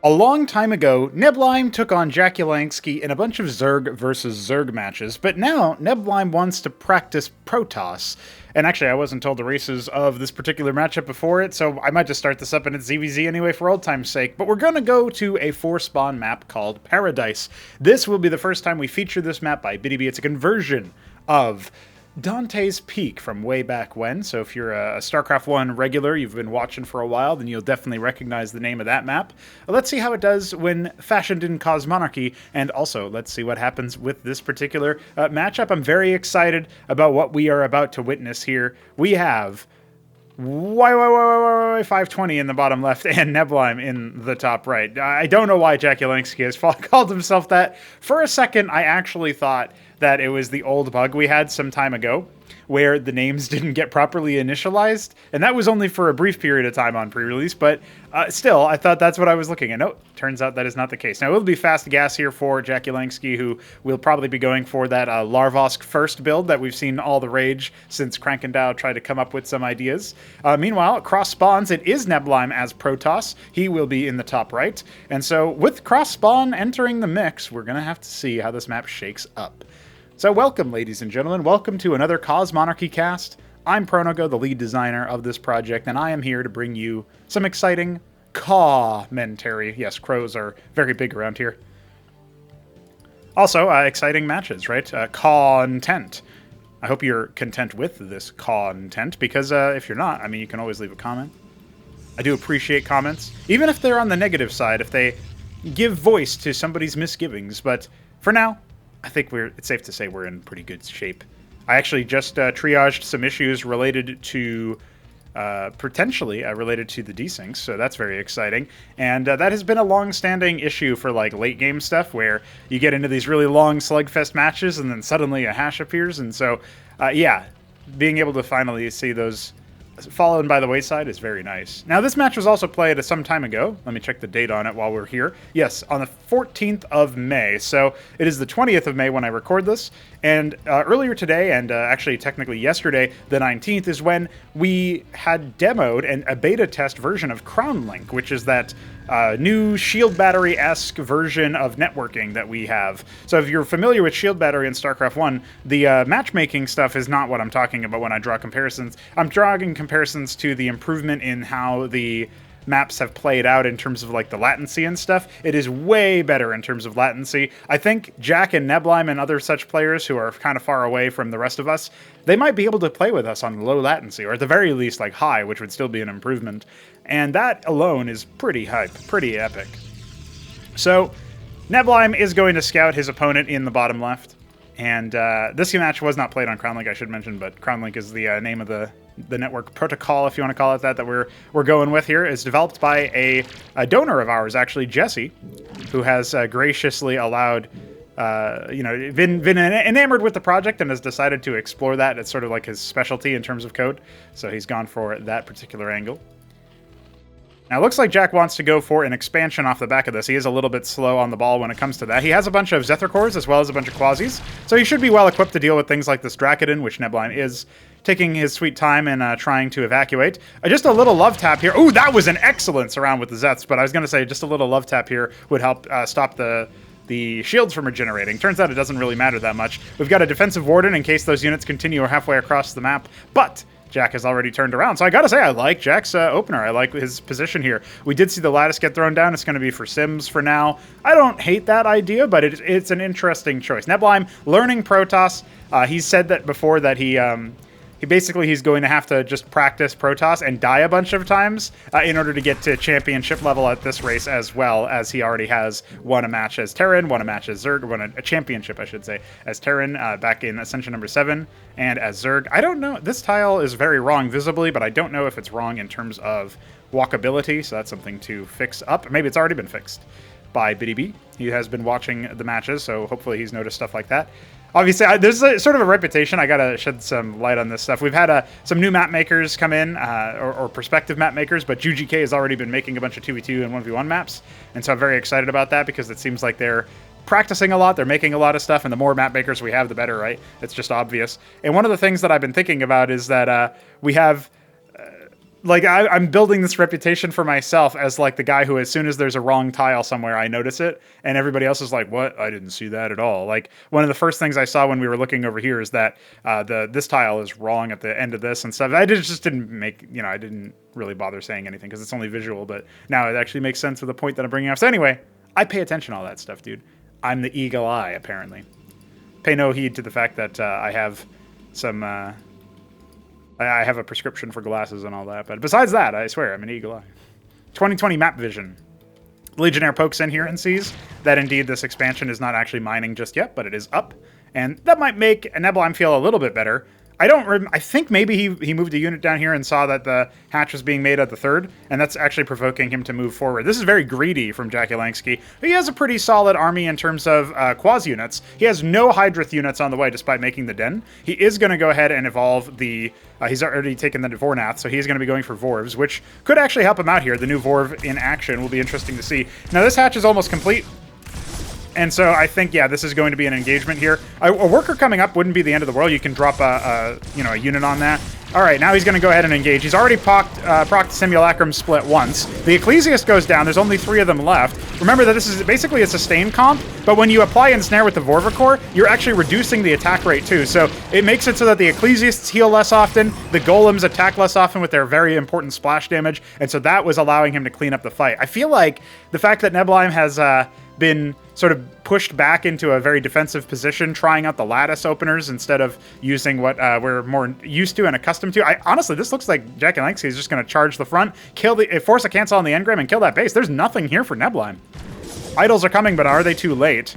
A long time ago, Neblime took on jakulangski in a bunch of Zerg versus Zerg matches, but now Neblime wants to practice Protoss. And actually, I wasn't told the races of this particular matchup before it, so I might just start this up in its ZVZ anyway for old time's sake. But we're going to go to a 4-spawn map called Paradise. This will be the first time we feature this map by BDB. It's a conversion of Dante's Peak from way back when, so if you're a Starcraft 1 regular, you've been watching for a while, then you'll definitely recognize the name of that map. Let's see how it does when fashioned in Cosmonarchy, and also let's see what happens with this particular matchup. I'm very excited about what we are about to witness here. We have 520 in the bottom left and Neblime in the top right. I don't know why jakulangski has called himself that. For a second, I actually thought that it was the old bug we had some time ago where the names didn't get properly initialized, and that was only for a brief period of time on pre-release, but still, I thought that's what I was looking at. No, turns out that is not the case. Now, it will be fast gas here for jakulangski, who will probably be going for that Larvosk first build that we've seen all the rage since Krankendow tried to come up with some ideas. Meanwhile, cross spawns, it is Neblime as Protoss. He will be in the top right, and so with cross spawn entering the mix, we're going to have to see how this map shakes up. So welcome, ladies and gentlemen. Welcome to another Cosmonarchy cast. I'm Pronogo, the lead designer of this project, and I am here to bring you some exciting commentary. Yes, crows are very big around here. Also, exciting matches, right? Content. I hope you're content with this content, because if you're not, I mean, you can always leave a comment. I do appreciate comments, even if they're on the negative side, if they give voice to somebody's misgivings. But for now, I think it's safe to say we're in pretty good shape. I actually just triaged some issues related to, potentially related to the desyncs, so that's very exciting. And that has been a long-standing issue for like late game stuff, where you get into these really long slugfest matches and then suddenly a hash appears. And so, yeah, being able to finally see those fallen by the wayside is very nice. Now, this match was also played some time ago. Let me check the date on it while we're here. Yes, on the 14th of May. So it is the 20th of May when I record this. And earlier today, and actually technically yesterday, the 19th, is when we had demoed a beta test version of Crown Link, which is that new shield battery-esque version of networking that we have. So if you're familiar with shield battery in StarCraft 1, the matchmaking stuff is not what I'm talking about when I draw comparisons. I'm drawing comparisons to the improvement in how the maps have played out in terms of like the latency and stuff. It is way better in terms of latency. I think Jack and Neblime and other such players who are kind of far away from the rest of us, they might be able to play with us on low latency, or at the very least like high, which would still be an improvement. And that alone is pretty hype, pretty epic. So Neblime is going to scout his opponent in the bottom left. And this match was not played on CrownLink, I should mention, but CrownLink is the name of the network protocol, if you want to call it that we're going with here. Is developed by a donor of ours, actually, Jesse, who has graciously allowed, been enamored with the project and has decided to explore that. It's sort of like his specialty in terms of code, so he's gone for that particular angle. Now, it looks like Jack wants to go for an expansion off the back of this. He is a little bit slow on the ball when it comes to that. He has a bunch of Zethar cores as well as a bunch of Quasis, so he should be well equipped to deal with things like this Drakodon, which Neblime is taking his sweet time and trying to evacuate. Just a little love tap here. Ooh, that was an excellent surround with the Zeths, but I was going to say just a little love tap here would help stop the shields from regenerating. Turns out it doesn't really matter that much. We've got a defensive warden in case those units continue halfway across the map, but Jack has already turned around. So I gotta say, I like Jack's opener. I like his position here. We did see the lattice get thrown down. It's going to be for Sims for now. I don't hate that idea, but it's an interesting choice. Neblime learning Protoss. He's said that before that he's going to have to just practice Protoss and die a bunch of times in order to get to championship level at this race, as well as he already has won a match as Terran, won a match as Zerg, won a championship, I should say, as Terran back in Ascension number 7, and as Zerg. I don't know. This tile is very wrong visibly, but I don't know if it's wrong in terms of walkability, so that's something to fix up. Maybe it's already been fixed by BDB. He has been watching the matches, so hopefully he's noticed stuff like that. Obviously, there's sort of a reputation. I gotta shed some light on this stuff. We've had some new map makers come in, or prospective map makers, but UGK has already been making a bunch of 2v2 and 1v1 maps, and so I'm very excited about that because it seems like they're practicing a lot, they're making a lot of stuff, and the more map makers we have, the better, right? It's just obvious. And one of the things that I've been thinking about is that we have like I'm building this reputation for myself as like the guy who, as soon as there's a wrong tile somewhere, I notice it, and everybody else is like, "What? I didn't see that at all." Like one of the first things I saw when we were looking over here is that this tile is wrong at the end of this and stuff. Just didn't make, I didn't really bother saying anything because it's only visual, but now it actually makes sense with the point that I'm bringing up. So anyway, I pay attention to all that stuff, dude. I'm the eagle eye, apparently. Pay no heed to the fact that I have some. I have a prescription for glasses and all that, but besides that, I swear, I'm an eagle eye. 2020 map vision. Legionnaire pokes in here and sees that indeed this expansion is not actually mining just yet, but it is up, and that might make a Neblime feel a little bit better. I think maybe he moved a unit down here and saw that the hatch was being made at the third, and that's actually provoking him to move forward. This is very greedy from jakulangski. He has a pretty solid army in terms of Quas units. He has no Hydrith units on the way, despite making the Den. He is going to go ahead and evolve the... he's already taken the Vornath, so he's going to be going for Vorvs, which could actually help him out here. The new Vorv in action will be interesting to see. Now, this hatch is almost complete. And so I think, yeah, this is going to be an engagement here. A worker coming up wouldn't be the end of the world. You can drop a unit on that. All right, now he's going to go ahead and engage. He's already procced Simulacrum split once. The Ecclesiast goes down. There's only 3 of them left. Remember that this is basically a sustained comp, but when you apply Ensnare with the Vorvacor, you're actually reducing the attack rate too. So it makes it so that the Ecclesiasts heal less often, the Golems attack less often with their very important splash damage, and so that was allowing him to clean up the fight. I feel like the fact that Neblime has been sort of pushed back into a very defensive position, trying out the lattice openers instead of using what we're more used to and accustomed to. Honestly, this looks like jakulangski is just going to charge the front, force a cancel on the engram, and kill that base. There's nothing here for Neblime. Idols are coming, but are they too late?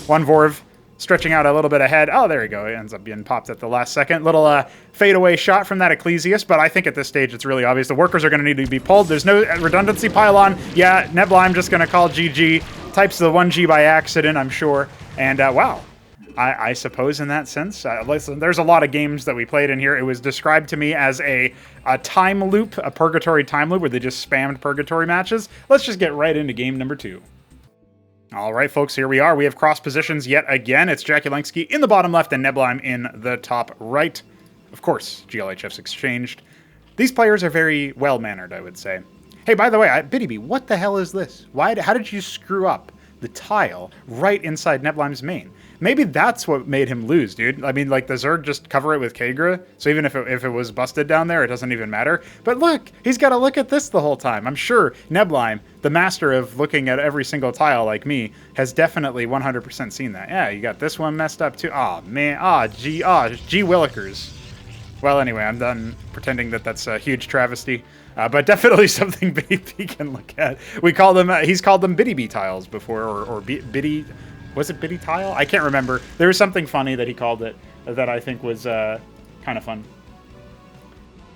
One Vorv stretching out a little bit ahead. Oh, there you go. It ends up being popped at the last second. Little fadeaway shot from that Ecclesiast, but I think at this stage it's really obvious. The workers are going to need to be pulled. There's no redundancy pylon. Yeah, Neblime just going to call GG. Types the 1G by accident, I'm sure. And wow, I suppose in that sense, listen, there's a lot of games that we played in here. It was described to me as a time loop, a purgatory time loop where they just spammed purgatory matches. Let's just get right into game number 2. All right, folks, here we are. We have cross positions yet again. It's jakulangski in the bottom left and Neblime in the top right. Of course, GLHF's exchanged. These players are very well-mannered, I would say. Hey, by the way, Biddyb, what the hell is this? How did you screw up the tile right inside Neblime's main? Maybe that's what made him lose, dude. I mean, like, the Zerg just cover it with Kagra, so even if it was busted down there, it doesn't even matter. But look, he's got to look at this the whole time. I'm sure Neblime, the master of looking at every single tile like me, has definitely 100% seen that. Yeah, you got this one messed up too. Aw, man. Gee Willikers. Well, anyway, I'm done pretending that that's a huge travesty. But definitely something Biddyb can look at. We call them, he's called them Biddyb tiles before, or Biddy, was it Biddy tile? I can't remember. There was something funny that he called it that I think was kind of fun.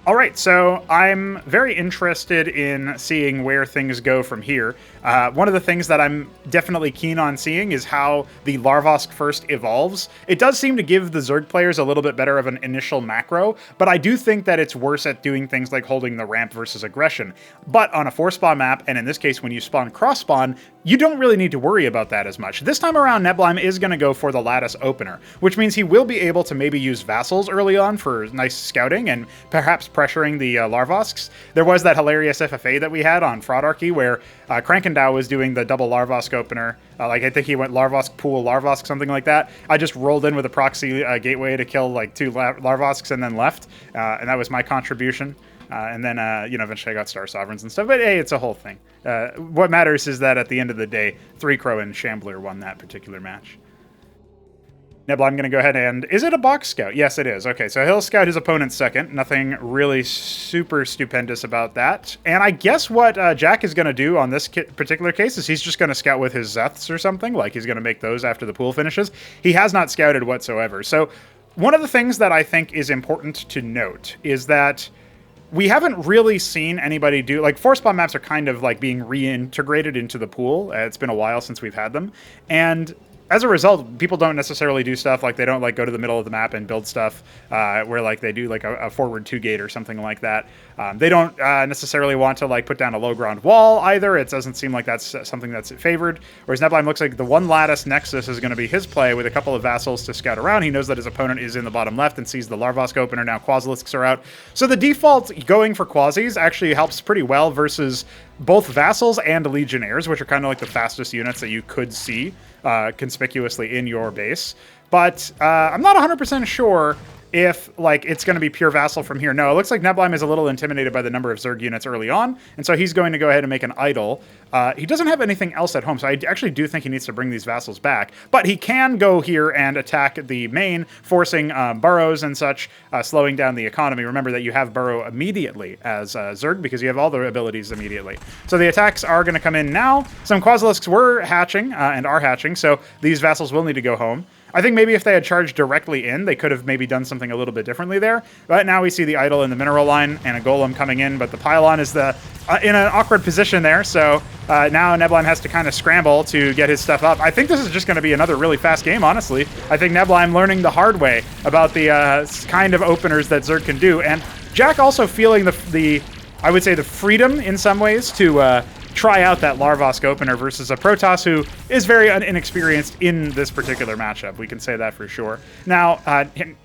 All right, so I'm very interested in seeing where things go from here. One of the things that I'm definitely keen on seeing is how the Larvosk first evolves. It does seem to give the Zerg players a little bit better of an initial macro, but I do think that it's worse at doing things like holding the ramp versus aggression. But on a 4-spawn map, and in this case when you spawn cross-spawn, you don't really need to worry about that as much. This time around, Neblime is going to go for the lattice opener, which means he will be able to maybe use vassals early on for nice scouting and perhaps pressuring the Larvosks. There was that hilarious FFA that we had on Fraudarchy where Krankendow was doing the double Larvosk opener. Like, I think he went Larvosk, Pool, Larvosk, something like that. I just rolled in with a proxy gateway to kill like 2 Larvosks and then left. And that was my contribution. And then, eventually I got Star Sovereigns and stuff. But hey, it's a whole thing. What matters is that at the end of the day, 3-Crow and Shambler won that particular match. Neblime, I'm going to go ahead and... Is it a box scout? Yes, it is. Okay, so he'll scout his opponent second. Nothing really super stupendous about that. And I guess what Jack is going to do on this particular case is he's just going to scout with his Zeths or something. Like, he's going to make those after the pool finishes. He has not scouted whatsoever. So one of the things that I think is important to note is that we haven't really seen anybody do... Like, 4-spawn maps are kind of like being reintegrated into the pool. It's been a while since we've had them. And as a result, people don't necessarily do stuff like they don't like go to the middle of the map and build stuff where like they do like a forward 2-gate or something like that. They don't necessarily want to like put down a low ground wall either. It doesn't seem like that's something that's favored. Whereas Neblime looks like the one lattice nexus is going to be his play with a couple of vassals to scout around. He knows that his opponent is in the bottom left and sees the Larvosk opener. Now Quasilisks are out. So the default going for Quasis actually helps pretty well versus both vassals and legionnaires, which are kind of like the fastest units that you could see conspicuously in your base. But I'm not 100% sure if like it's going to be pure vassal from here. No, it looks like Neblime is a little intimidated by the number of Zerg units early on, and so he's going to go ahead and make an idol. He doesn't have anything else at home, so I actually do think he needs to bring these vassals back. But he can go here and attack the main, forcing burrows and such, slowing down the economy. Remember that you have burrow immediately as Zerg because you have all the abilities immediately. So the attacks are going to come in now. Some Quasilisks were hatching and are hatching, so these vassals will need to go home. I think maybe if they had charged directly in, they could have maybe done something a little bit differently there. But now we see the idol in the mineral line and a golem coming in, but the pylon is in an awkward position there. So now Neblime has to kind of scramble to get his stuff up. I think this is just going to be another really fast game, honestly. I think Neblime learning the hard way about the kind of openers that Zerg can do. And Jack also feeling I would say the freedom in some ways to try out that Larvosk opener versus a Protoss who is very inexperienced in this particular matchup. We can say that for sure. Now,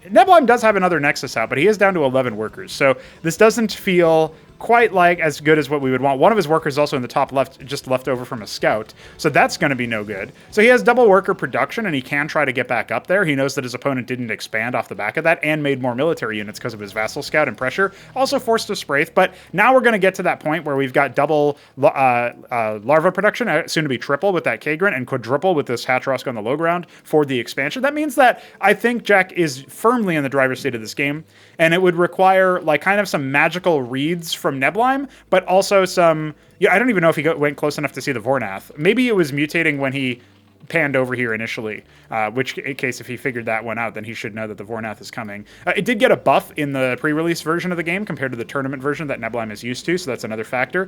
Neblime does have another Nexus out, but he is down to 11 workers. So this doesn't feel quite like as good as what we would want. One of his workers also in the top left, just left over from a scout. So that's going to be no good. So he has double worker production, and he can try to get back up there. He knows that his opponent didn't expand off the back of that and made more military units because of his vassal scout and pressure. Also forced a Spraith, but now we're going to get to that point where we've got double larva production, soon to be triple with that Kagran, and quadruple with this Hatrosk on the low ground for the expansion. That means that I think Jack is firmly in the driver's seat of this game, and it would require like kind of some magical reads from Neblime, but also some... Yeah, I don't even know if he went close enough to see the Vornath. Maybe it was mutating when he panned over here initially, which case if he figured that one out, then he should know that the Vornath is coming. It did get a buff in the pre-release version of the game compared to the tournament version that Neblime is used to, so that's another factor.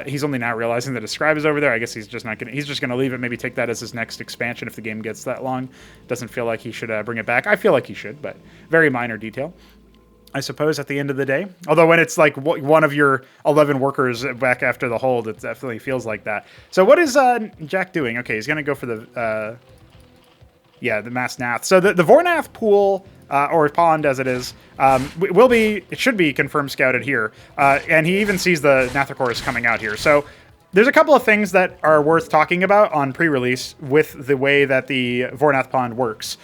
He's only now realizing that his scribe is over there. I guess he's just not gonna, he's just going to leave it, maybe take that as his next expansion if the game gets that long. Doesn't feel like he should bring it back. I feel like he should, but very minor detail, I suppose, at the end of the day. Although when it's like one of your 11 workers back after the hold, it definitely feels like that. So what is Jack doing? Okay, he's going to go for the mass Nath. So the Vornath pool, or pond as it is, it should be confirmed scouted here. And he even sees the Nathrachorus coming out here. So there's a couple of things that are worth talking about on pre-release with the way that the Vornath Pond works.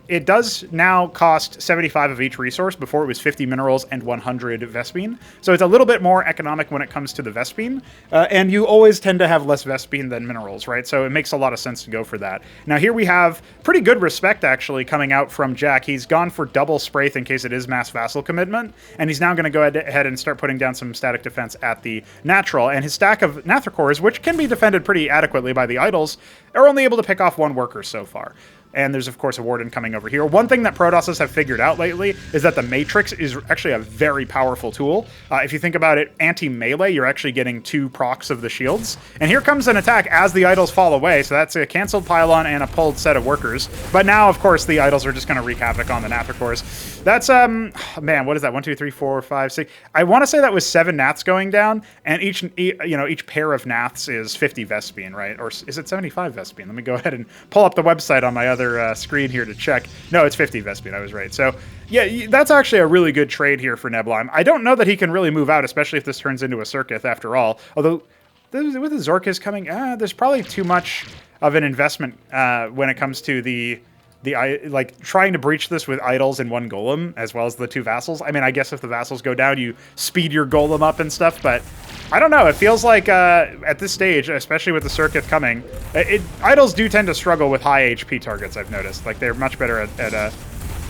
It does now cost 75 of each resource. Before it was 50 minerals and 100 Vespene. So it's a little bit more economic when it comes to the Vespene. And you always tend to have less Vespene than minerals, right? So it makes a lot of sense to go for that. Now here we have pretty good respect actually coming out from Jack. He's gone for double Spraith in case it is mass vassal commitment. And he's now going to go ahead and start putting down some static defense at the natural. And his stack of Nathrachors, which can be defended pretty adequately by the idols, are only able to pick off one worker so far. And there's, of course, a Warden coming over here. One thing that Protosses have figured out lately is that the Matrix is actually a very powerful tool. If you think about it, anti-melee, you're actually getting 2 procs of the shields. And here comes an attack as the idols fall away. So that's a canceled pylon and a pulled set of workers. But now, of course, the idols are just going to wreak havoc on the Nathrachors. That's, man, what is that? 1, 2, 3, 4, 5, 6. I want to say that was 7 Naths going down. And each pair of Naths is 50 Vespene, right? Or is it 75 Vespene? Let me go ahead and pull up the website on my other screen here to check. No, it's 50 Vespene. I was right. So yeah, that's actually a really good trade here for Neblime. I don't know that he can really move out, especially if this turns into a Circuith after all. Although with the Zorkis coming, there's probably too much of an investment when it comes to the like trying to breach this with idols and 1 golem as well as the 2 vassals. I mean, I guess if the vassals go down, you speed your golem up and stuff, but I don't know. It feels like at this stage, especially with the Circuith coming, idols do tend to struggle with high HP targets, I've noticed. Like, they're much better at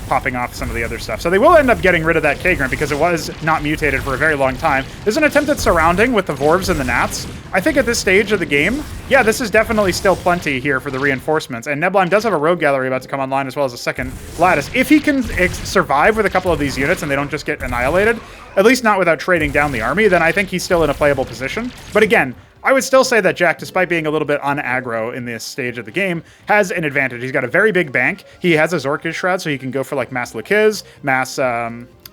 popping off some of the other stuff. So they will end up getting rid of that Kagran because it was not mutated for a very long time. There's an attempt at surrounding with the Vorvs and the Nats. I think at this stage of the game, yeah, this is definitely still plenty here for the reinforcements. And Neblime does have a rogue gallery about to come online as well as a second lattice. If he can survive with a couple of these units and they don't just get annihilated, at least not without trading down the army, then I think he's still in a playable position. But again, I would still say that Jack, despite being a little bit un-aggro in this stage of the game, has an advantage. He's got a very big bank. He has a Zorkish Shroud, so he can go for like Mass Lakiz, Mass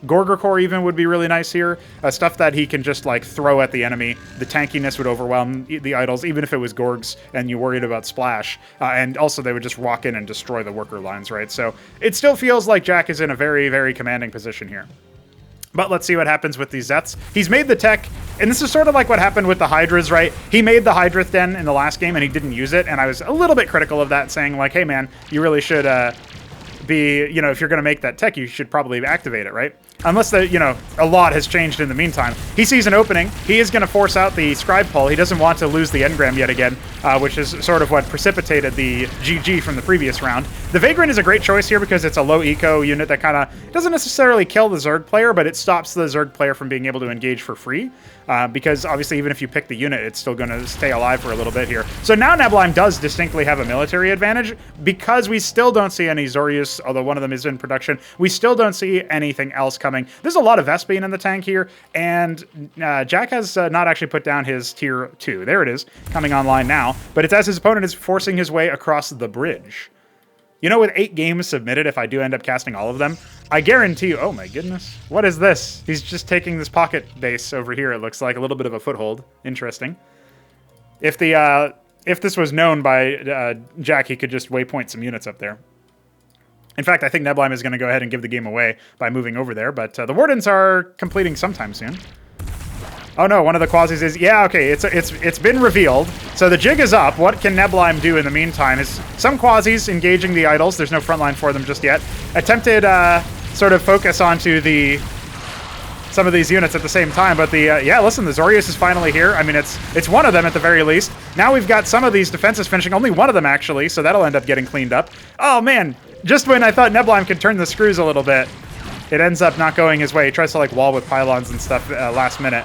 Gorger Core even would be really nice here. Stuff that he can just like throw at the enemy. The tankiness would overwhelm the idols, even if it was Gorgs and you worried about splash. And also they would just walk in and destroy the worker lines, right? So it still feels like Jack is in a very, very commanding position here. But let's see what happens with these Zets. He's made the tech, and this is sort of like what happened with the Hydras, right? He made the Hydrith Den in the last game, and he didn't use it, and I was a little bit critical of that, saying like, hey man, you really should be, you know, if you're going to make that tech, you should probably activate it, right? Unless the, you know, a lot has changed in the meantime. He sees an opening. He is going to force out the Scribe Pull. He doesn't want to lose the Engram yet again, which is sort of what precipitated the GG from the previous round. The Vagrant is a great choice here because it's a low eco unit that kind of doesn't necessarily kill the Zerg player, but it stops the Zerg player from being able to engage for free. Because obviously even if you pick the unit, it's still going to stay alive for a little bit here. So now Neblime does distinctly have a military advantage because we still don't see any Zorius, although one of them is in production. We still don't see anything else coming. There's a lot of Vespene in the tank here, and Jack has not actually put down his tier 2. There it is, coming online now. But it's as his opponent is forcing his way across the bridge. You know, with 8 games submitted, if I do end up casting all of them, I guarantee you... Oh my goodness. What is this? He's just taking this pocket base over here. It looks like a little bit of a foothold. Interesting. If this was known by Jack, he could just waypoint some units up there. In fact, I think Neblime is going to go ahead and give the game away by moving over there, but the Wardens are completing sometime soon. Oh no, one of the quasis is... Yeah, okay, it's been revealed. So the jig is up. What can Neblime do in the meantime is some quasis engaging the idols. There's no frontline for them just yet. Attempted sort of focus onto some of these units at the same time, but yeah, listen, the Zorius is finally here. I mean, it's one of them at the very least. Now we've got some of these defenses finishing, only one of them actually, so that'll end up getting cleaned up. Oh man, just when I thought Neblime could turn the screws a little bit, it ends up not going his way. He tries to like wall with pylons and stuff last minute.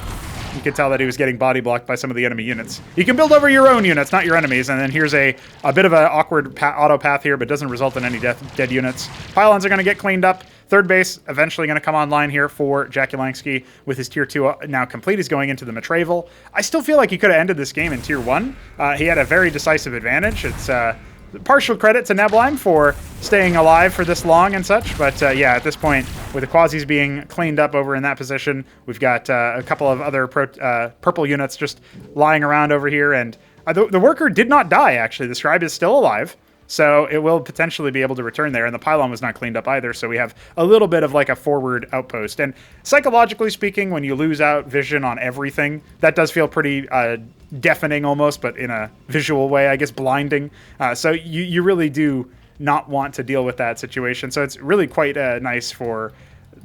You could tell that he was getting body blocked by some of the enemy units. You can build over your own units, not your enemies, and then here's a bit of an awkward auto path here, but doesn't result in any dead units. Pylons are going to get cleaned up. Third base eventually going to come online here for Jakulangski with his tier 2 now complete. He's going into the Matravel. I still feel like he could have ended this game in tier 1. He had a very decisive advantage. It's partial credit to Neblime for staying alive for this long and such, but yeah, at this point, with the quasis being cleaned up over in that position, we've got a couple of other purple units just lying around over here, and the worker did not die, actually. The scribe is still alive, so it will potentially be able to return there, and the pylon was not cleaned up either, so we have a little bit of like a forward outpost. And psychologically speaking, when you lose out vision on everything, that does feel pretty deafening almost, but in a visual way, I guess blinding. So you really do not want to deal with that situation. So it's really quite nice for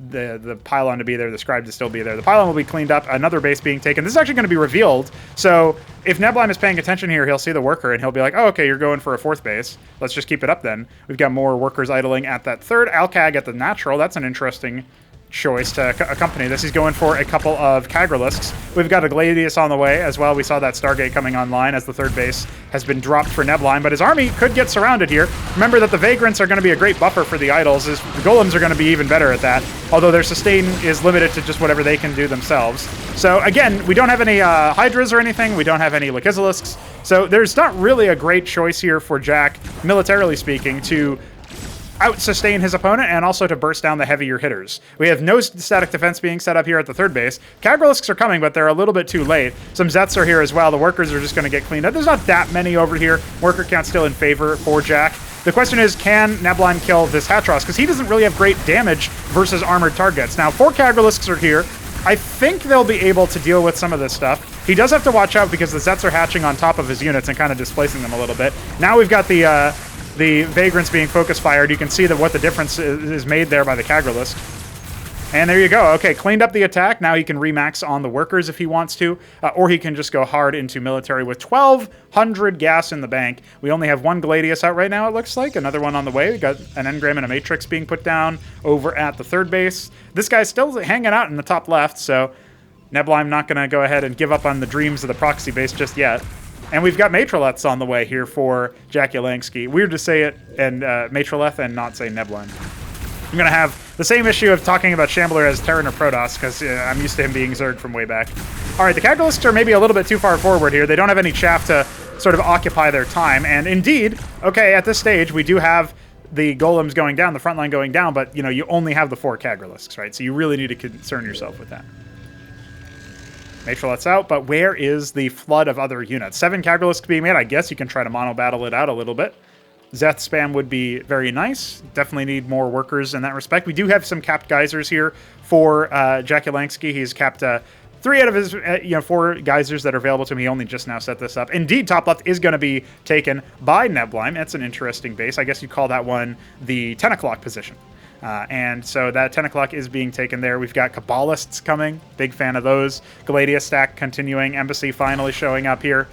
the pylon to be there, the scribe to still be there. The pylon will be cleaned up, another base being taken. This is actually going to be revealed. So if Neblime is paying attention here, he'll see the worker and he'll be like, oh, okay, you're going for a 4th base. Let's just keep it up then. We've got more workers idling at that 3rd. Alcag at the natural. That's an interesting choice to accompany this. He's going for a couple of Kagralisks. We've got a Gladius on the way as well. We saw that Stargate coming online as the 3rd base has been dropped for Neblime, but his army could get surrounded here. Remember that the Vagrants are going to be a great buffer for the idols. The Golems are going to be even better at that, although their sustain is limited to just whatever they can do themselves. So again, we don't have any Hydras or anything. We don't have any Lakizilisks. So there's not really a great choice here for Jack, militarily speaking, to out-sustain his opponent and also to burst down the heavier hitters. We have no static defense being set up here at the 3rd base. Kagralisks are coming, but they're a little bit too late. Some Zets are here as well. The workers are just going to get cleaned up. There's not that many over here. Worker count still in favor for Jack. The question is, can Neblime kill this Hatros? Because he doesn't really have great damage versus armored targets. Now, 4 Kagralisks are here. I think they'll be able to deal with some of this stuff. He does have to watch out because the Zets are hatching on top of his units and kind of displacing them a little bit. Now we've got the Vagrants being focus fired. You can see that what the difference is made there by the Kagralisk. And there you go. Okay, cleaned up the attack. Now he can remax on the workers if he wants to, or he can just go hard into military with 1,200 gas in the bank. We only have 1 Gladius out right now, it looks like. Another one on the way. We got an Engram and a Matrix being put down over at the 3rd base. This guy's still hanging out in the top left, so Neblime not going to go ahead and give up on the dreams of the proxy base just yet. And we've got Matroleths on the way here for Jakulangski. Weird to say it and Matroleth and not say Neblime. I'm going to have the same issue of talking about Shambler as Terran or Protoss because I'm used to him being Zerg from way back. All right, the Cagalysks are maybe a little bit too far forward here. They don't have any chaff to sort of occupy their time. And indeed, okay, at this stage, we do have the golems going down, the front line going down, but, you know, you only have the 4 Cagalysks, right? So you really need to concern yourself with that. Matrolets out, but where is the flood of other units? 7 Cagalysks being made. I guess you can try to mono-battle it out a little bit. Zeth spam would be very nice. Definitely need more workers in that respect. We do have some capped geysers here for Jakulangski. He's capped 3 out of his 4 geysers that are available to him. He only just now set this up. Indeed, top left is going to be taken by Neblime. That's an interesting base. I guess you'd call that one the 10 o'clock position. And so that 10 o'clock is being taken there. We've got Kabbalists coming. Big fan of those. Gladius stack continuing. Embassy finally showing up here.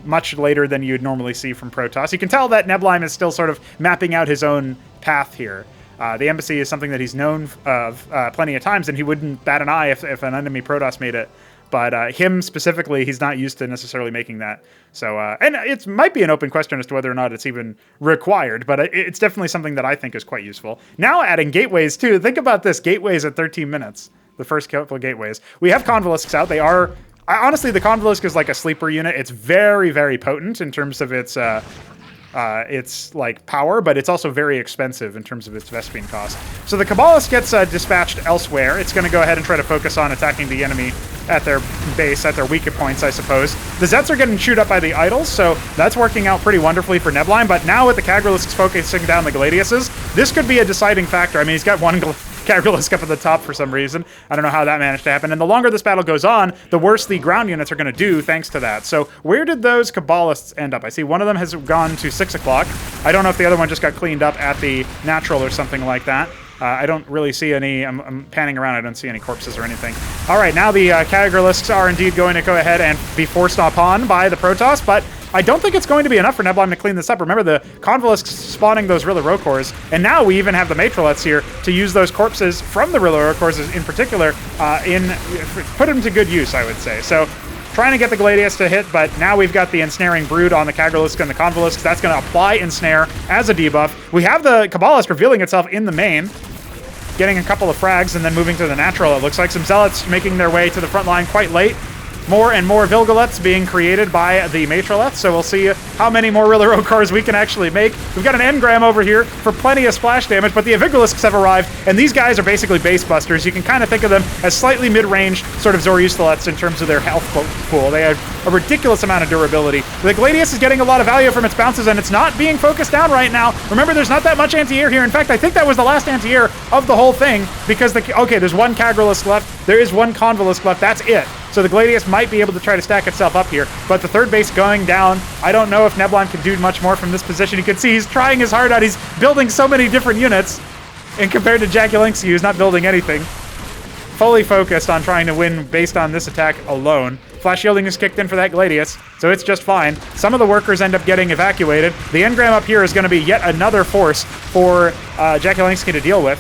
Much later than you'd normally see from Protoss. You can tell that Neblime is still sort of mapping out his own path here. The Embassy is something that he's known of plenty of times, and he wouldn't bat an eye if an enemy Protoss made it. But him specifically, he's not used to necessarily making that. So, and it might be an open question as to whether or not it's even required, but it's definitely something that I think is quite useful. Now adding gateways too. Think about this, gateways at 13 minutes. The first couple of gateways. We have Convalisks out. They are... honestly, the Convalisk is like a sleeper unit. It's very, very potent in terms of its like power, but it's also very expensive in terms of its Vespene cost. So the Cabalist gets dispatched elsewhere. It's going to go ahead and try to focus on attacking the enemy at their base, at their weaker points, I suppose. The Zets are getting chewed up by the Idols, so that's working out pretty wonderfully for Neblime, but now with the Cagralisks focusing down the Gladiuses, this could be a deciding factor. I mean, he's got one Cagralisk up at the top for some reason. I don't know how that managed to happen. And the longer this battle goes on, the worse the ground units are going to do thanks to that. So where did those Kabbalists end up? I see one of them has gone to 6 o'clock. I don't know if the other one just got cleaned up at the natural or something like that. I don't really see any, I'm panning around, I don't see any corpses or anything. All right, now the Cagralisks are indeed going to go ahead and be forced upon by the Protoss, but I don't think it's going to be enough for Neblime to clean this up. Remember, the Convalisks spawning those Rilla Rokors, and now we even have the Matrolets here to use those corpses from the Rilla Rokors in particular, put them to good use, I would say. So, trying to get the Gladius to hit, but now we've got the Ensnaring Brood on the Cagralisk and the Convalisks. That's going to apply Ensnare as a debuff. We have the Kabbalist revealing itself in the main, getting a couple of frags and then moving to the natural. It looks like some Zealots making their way to the front line quite late. More and more Vilgalets being created by the Matrolets, so we'll see how many more Rilla Rokars we can actually make. We've got an engram over here for plenty of splash damage, but the Avigalisks have arrived, and these guys are basically base busters. You can kind of think of them as slightly mid-range sort of Zoryustalets in terms of their health pool. They have a ridiculous amount of durability. The Gladius is getting a lot of value from its bounces, and it's not being focused down right now. Remember, there's not that much anti-air here. In fact, I think that was the last anti-air of the whole thing, because okay, there's one Cagralisk left, there is one Convalisk left, that's it. So the Gladius might be able to try to stack itself up here, but the third base going down. I don't know if Neblime can do much more from this position. You can see he's trying his heart out. He's building so many different units, and compared to Jakulangski, who's not building anything. Fully focused on trying to win based on this attack alone. Flash shielding is kicked in for that Gladius, so it's just fine. Some of the workers end up getting evacuated. The engram up here is going to be yet another force for Jakulangski to deal with.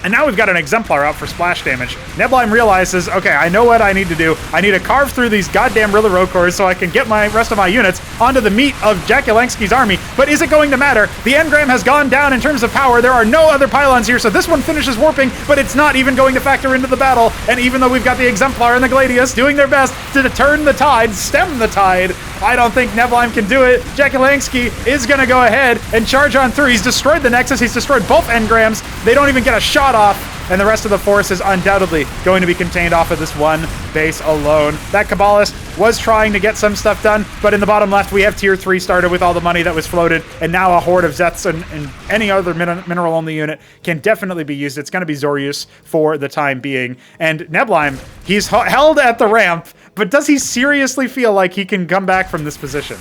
And now we've got an Exemplar out for splash damage. Neblime realizes, okay, I know what I need to do. I need to carve through these goddamn Rilla Rokors so I can get my rest of my units onto the meat of Jakulangski's army. But is it going to matter? The engram has gone down in terms of power. There are no other pylons here, so this one finishes warping, but it's not even going to factor into the battle. And even though we've got the Exemplar and the Gladius doing their best to turn the tide, stem the tide, I don't think Neblime can do it. Jakulangski is going to go ahead and charge on through. He's destroyed the Nexus. He's destroyed both engrams. They don't even get a shot off, and the rest of the force is undoubtedly going to be contained off of this one base alone. That Kabbalist was trying to get some stuff done, but in the bottom left, we have Tier 3 started with all the money that was floated, and now a horde of Zets and any other mineral-only unit can definitely be used. It's going to be Zoryus for the time being. And Neblime, he's held at the ramp, but does he seriously feel like he can come back from this position?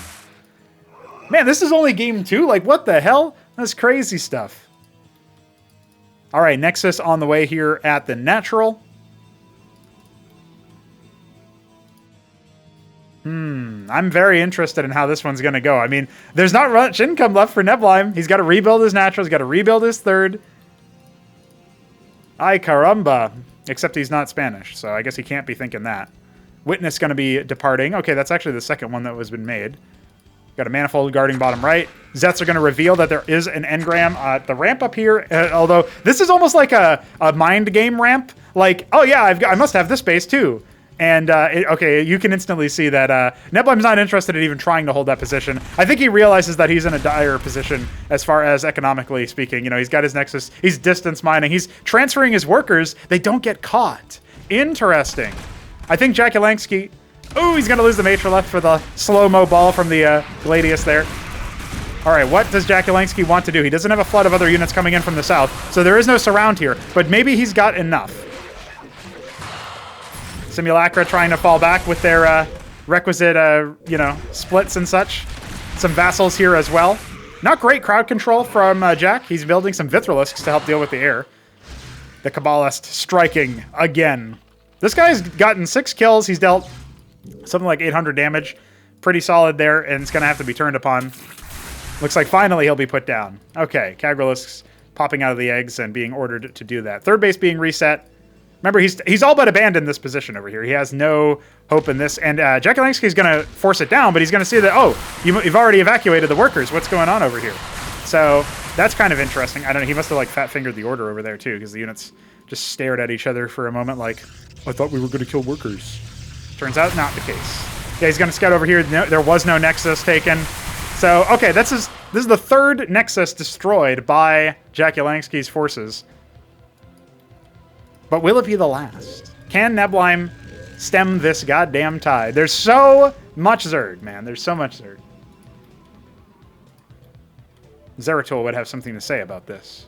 Man, this is only game 2? Like, what the hell? That's crazy stuff. All right, Nexus on the way here at the natural. I'm very interested in how this one's going to go. I mean, there's not much income left for Neblime. He's got to rebuild his natural. He's got to rebuild his third. Ay caramba. Except he's not Spanish, so I guess he can't be thinking that. Witness going to be departing. Okay, that's actually the second one that was been made. Got a manifold guarding bottom right. Zets are going to reveal that there is an engram. The ramp up here, although this is almost like a mind game ramp. Like, oh yeah, I must have this base too. And, okay, you can instantly see that Neblime's not interested in even trying to hold that position. I think he realizes that he's in a dire position as far as economically speaking. You know, he's got his Nexus. He's distance mining. He's transferring his workers. They don't get caught. Interesting. I think jakulangski... Oh, he's going to lose the Matrolith for the slow-mo ball from the Gladius there. All right, what does jakulangski want to do? He doesn't have a flood of other units coming in from the south, so there is no surround here. But maybe he's got enough. Simulacra trying to fall back with their requisite, you know, splits and such. Some vassals here as well. Not great crowd control from Jack. He's building some Vithralisks to help deal with the air. The Kabbalist striking again. This guy's gotten 6 kills. He's dealt something like 800 damage. Pretty solid there, and it's going to have to be turned upon. Looks like finally he'll be put down. Okay, Kagralisks popping out of the eggs and being ordered to do that. Third base being reset. Remember, he's all but abandoned this position over here. He has no hope in this. And jakulangski is going to force it down, but he's going to see that, oh, you've already evacuated the workers. What's going on over here? So that's kind of interesting. I don't know. He must have, like, fat-fingered the order over there, too, because the units just stared at each other for a moment like, I thought we were going to kill workers. Turns out not the case. Yeah, he's going to scout over here. No, there was no Nexus taken. So, okay, this is the 3rd Nexus destroyed by jakulangski's forces. But will it be the last? Can Neblime stem this goddamn tide? There's so much Zerg, man. There's so much Zerg. Zeratul would have something to say about this.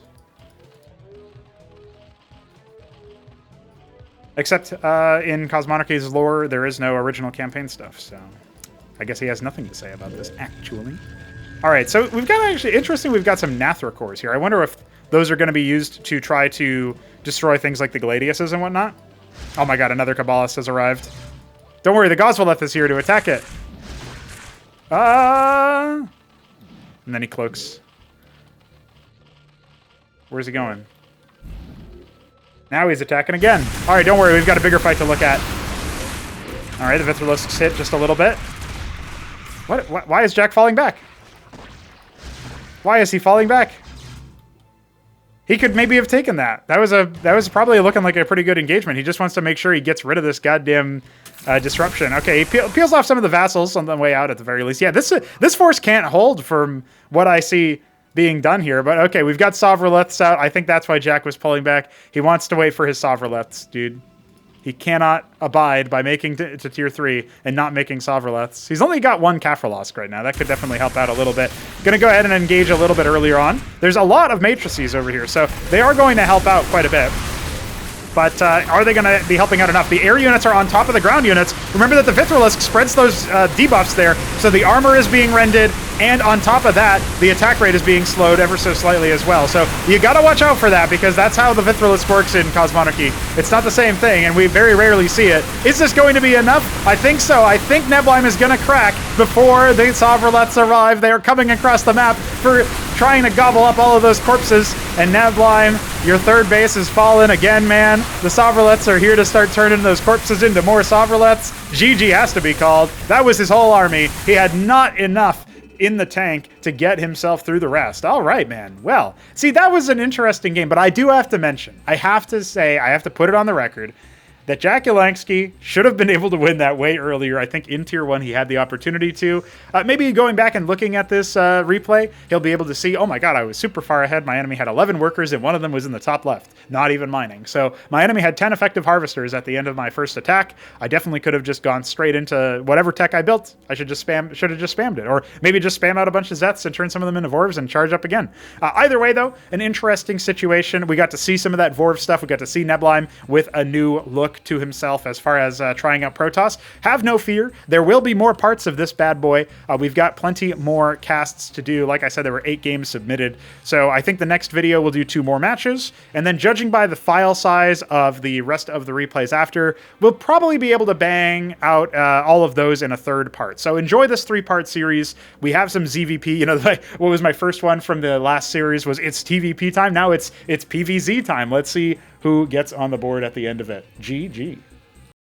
Except in Cosmonarchy's lore, there is no original campaign stuff, so I guess he has nothing to say about this, actually. All right, so we've got actually, interesting, we've got some Nathra cores here. I wonder if those are going to be used to try to destroy things like the Gladiuses and whatnot. Oh my god, another Kabbalist has arrived. Don't worry, the Gosvaleth is here to attack it. And then he cloaks. Where's he going? Now he's attacking again. All right, don't worry, we've got a bigger fight to look at. All right, the Vithralisks hit just a little bit. What? Why is Jack falling back? Why is he falling back? He could maybe have taken that. That was probably looking like a pretty good engagement. He just wants to make sure he gets rid of this goddamn disruption. Okay, he peels off some of the vassals on the way out at the very least. Yeah, this force can't hold from what I see being done here. But okay, we've got Sovraleths out. I think that's why Jack was pulling back. He wants to wait for his Sovraleths, dude. He cannot abide by making to tier 3 and not making Sovraleths. He's only got 1 Kafralosk right now. That could definitely help out a little bit. Gonna go ahead and engage a little bit earlier on. There's a lot of matrices over here, so they are going to help out quite a bit. But are they going to be helping out enough? The air units are on top of the ground units. Remember that the Vithralisk spreads those debuffs there, so the armor is being rended, and on top of that, the attack rate is being slowed ever so slightly as well. So you got to watch out for that, because that's how the Vithralisk works in Cosmonarchy. It's not the same thing, and we very rarely see it. Is this going to be enough? I think so. I think Neblime is going to crack before the Sovraleths arrive. They are coming across the map for trying to gobble up all of those corpses, and Neblime, your 3rd base has fallen again, man. The Sovraleths are here to start turning those corpses into more Sovraleths. GG has to be called. That was his whole army. He had not enough in the tank to get himself through the rest. All right, man. Well, see, that was an interesting game, but I do have to mention, I have to say, I have to put it on the record, that jakulangski should have been able to win that way earlier. I think in Tier 1 he had the opportunity to. Maybe going back and looking at this replay, he'll be able to see, oh my god, I was super far ahead. My enemy had 11 workers and one of them was in the top left, not even mining. So my enemy had 10 effective harvesters at the end of my first attack. I definitely could have just gone straight into whatever tech I built. I should have just spammed it. Or maybe just spam out a bunch of Zets and turn some of them into Vorvs and charge up again. Either way, though, an interesting situation. We got to see some of that Vorv stuff. We got to see Neblime with a new look to himself as far as trying out Protoss. Have no fear. There will be more parts of this bad boy. We've got plenty more casts to do. Like I said, there were 8 games submitted. So I think the next video we'll do 2 more matches. And then judging by the file size of the rest of the replays after, we'll probably be able to bang out all of those in a 3rd part. So enjoy this 3-part series. We have some ZVP. You know, what was my first one from the last series was it's TVP time. Now it's PVZ time. Let's see who gets on the board at the end of it. GG.